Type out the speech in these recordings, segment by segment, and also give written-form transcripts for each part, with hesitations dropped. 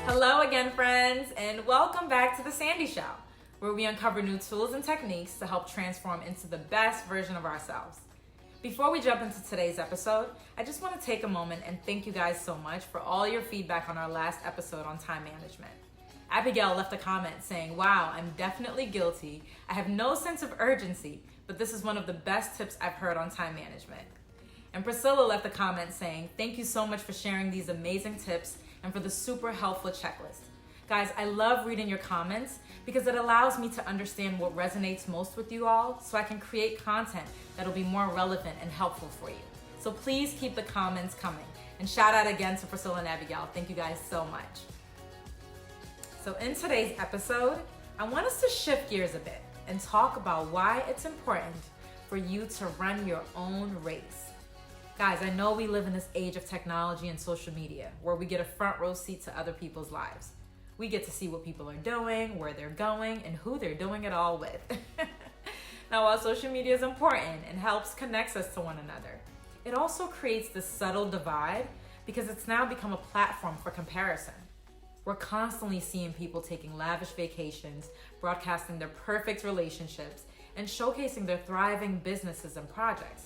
Hello again, friends, and welcome back to The Sandy Show, where we uncover new tools and techniques to help transform into the best version of ourselves. Before we jump into today's episode, I just want to take a moment and thank you guys so much for all your feedback on our last episode on time management. Abigail left a comment saying, "Wow, I'm definitely guilty. I have no sense of urgency, but this is one of the best tips I've heard on time management." And Priscilla left a comment saying, "Thank you so much for sharing these amazing tips and for the super helpful checklist." Guys, I love reading your comments because it allows me to understand what resonates most with you all so I can create content that'll be more relevant and helpful for you. So please keep the comments coming. And shout out again to Priscilla and Abigail. Thank you guys so much. So in today's episode, I want us to shift gears a bit and talk about why it's important for you to run your own race. Guys, I know we live in this age of technology and social media where we get a front row seat to other people's lives. We get to see what people are doing, where they're going, and who they're doing it all with. Now, while social media is important and helps connect us to one another, it also creates this subtle divide because it's now become a platform for comparison. We're constantly seeing people taking lavish vacations, broadcasting their perfect relationships, and showcasing their thriving businesses and projects.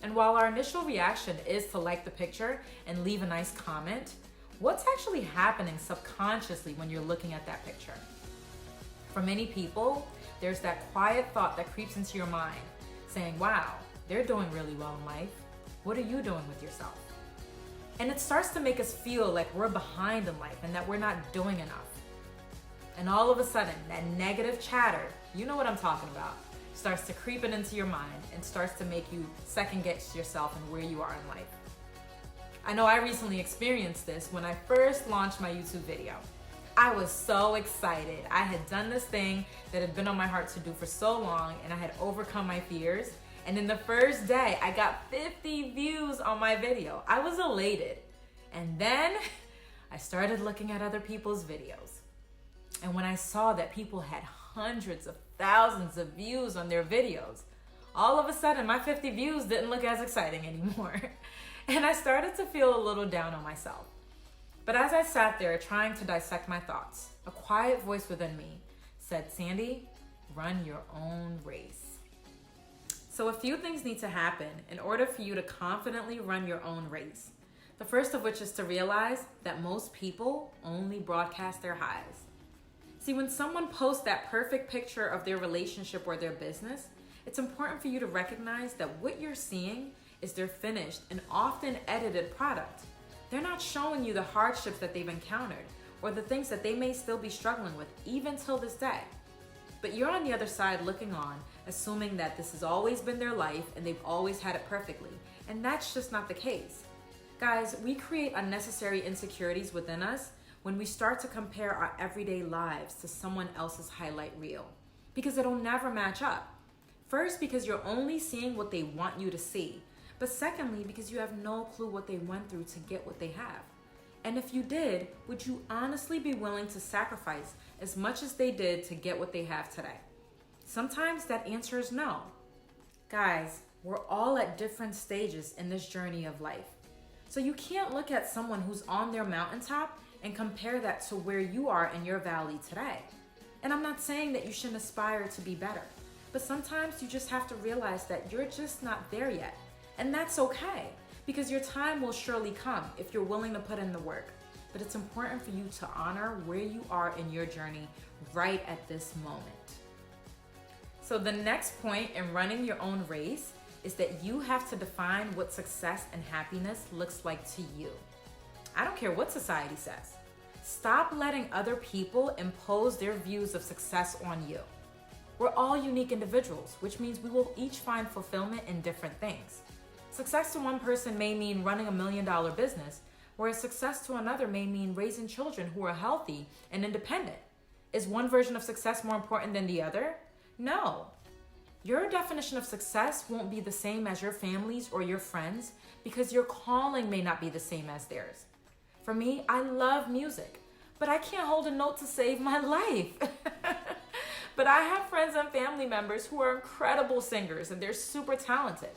And while our initial reaction is to like the picture and leave a nice comment, what's actually happening subconsciously when you're looking at that picture? For many people, there's that quiet thought that creeps into your mind saying, "Wow, they're doing really well in life. What are you doing with yourself?" And it starts to make us feel like we're behind in life and that we're not doing enough. And all of a sudden, that negative chatter, you know what I'm talking about, starts to creep into your mind and starts to make you second guess yourself and where you are in life. I know I recently experienced this when I first launched my YouTube video. I was so excited. I had done this thing that had been on my heart to do for so long, and I had overcome my fears. And in the first day, I got 50 views on my video. I was elated. And then I started looking at other people's videos. And when I saw that people had hundreds of thousands of views on their videos, all of a sudden my 50 views didn't look as exciting anymore. And I started to feel a little down on myself. But as I sat there trying to dissect my thoughts, a quiet voice within me said, "Sandy, run your own race." So a few things need to happen in order for you to confidently run your own race. The first of which is to realize that most people only broadcast their highs. See, when someone posts that perfect picture of their relationship or their business, it's important for you to recognize that what you're seeing is their finished and often edited product. They're not showing you the hardships that they've encountered or the things that they may still be struggling with even till this day. But you're on the other side looking on, assuming that this has always been their life and they've always had it perfectly. And that's just not the case. Guys, we create unnecessary insecurities within us when we start to compare our everyday lives to someone else's highlight reel, because it'll never match up. First, because you're only seeing what they want you to see, but secondly, because you have no clue what they went through to get what they have. And if you did, would you honestly be willing to sacrifice as much as they did to get what they have today? Sometimes that answer is no. Guys, we're all at different stages in this journey of life. So you can't look at someone who's on their mountaintop and compare that to where you are in your valley today. And I'm not saying that you shouldn't aspire to be better, but sometimes you just have to realize that you're just not there yet. And that's okay, because your time will surely come if you're willing to put in the work. But it's important for you to honor where you are in your journey right at this moment. So the next point in running your own race is that you have to define what success and happiness looks like to you. I don't care what society says. Stop letting other people impose their views of success on you. We're all unique individuals, which means we will each find fulfillment in different things. Success to one person may mean running $1 million business, whereas success to another may mean raising children who are healthy and independent. Is one version of success more important than the other? No. Your definition of success won't be the same as your family's or your friends because your calling may not be the same as theirs. For me, I love music, but I can't hold a note to save my life. But I have friends and family members who are incredible singers and they're super talented.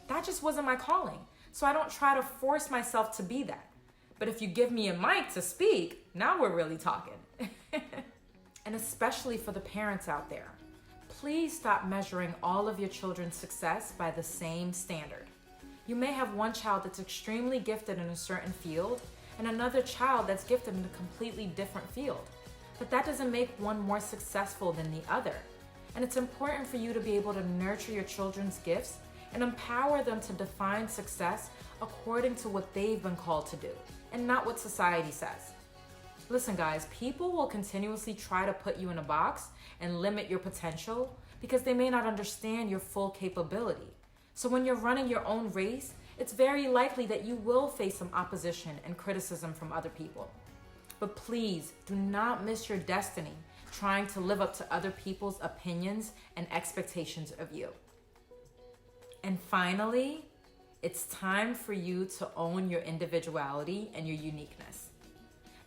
That just wasn't my calling, so I don't try to force myself to be that. But if you give me a mic to speak, Now we're really talking. And especially for the parents out there, please stop measuring all of your children's success by the same standard. You may have one child that's extremely gifted in a certain field and another child that's gifted in a completely different field. But that doesn't make one more successful than the other. And it's important for you to be able to nurture your children's gifts and empower them to define success according to what they've been called to do and not what society says. Listen, guys, people will continuously try to put you in a box and limit your potential because they may not understand your full capability. So when you're running your own race, it's very likely that you will face some opposition and criticism from other people. But please do not miss your destiny trying to live up to other people's opinions and expectations of you. And finally, it's time for you to own your individuality and your uniqueness.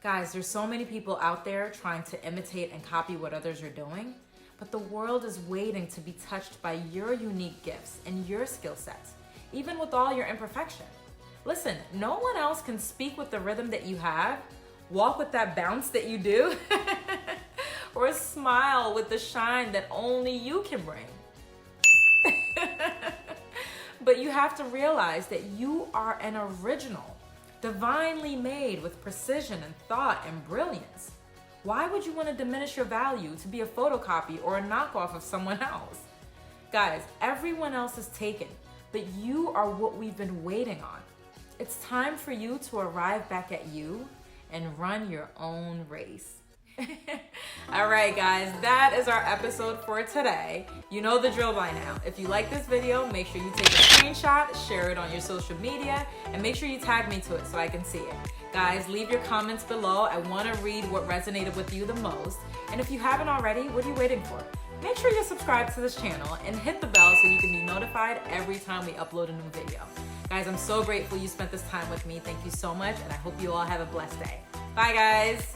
Guys, there's so many people out there trying to imitate and copy what others are doing, but the world is waiting to be touched by your unique gifts and your skill sets, even with all your imperfection. Listen, no one else can speak with the rhythm that you have, walk with that bounce that you do, or smile with the shine that only you can bring. But you have to realize that you are an original, divinely made with precision and thought and brilliance. Why would you want to diminish your value to be a photocopy or a knockoff of someone else? Guys, everyone else is taken, but you are what we've been waiting on. It's time for you to arrive back at you and run your own race. All right, guys, that is our episode for today. You know the drill by now. If you like this video, make sure you take a screenshot, share it on your social media, and make sure you tag me to it so I can see it. Guys, leave your comments below. I want to read what resonated with you the most. And if you haven't already, what are you waiting for? Make sure you're subscribed to this channel and hit the bell so you can be notified every time we upload a new video. Guys, I'm so grateful you spent this time with me. Thank you so much, and I hope you all have a blessed day. Bye, guys.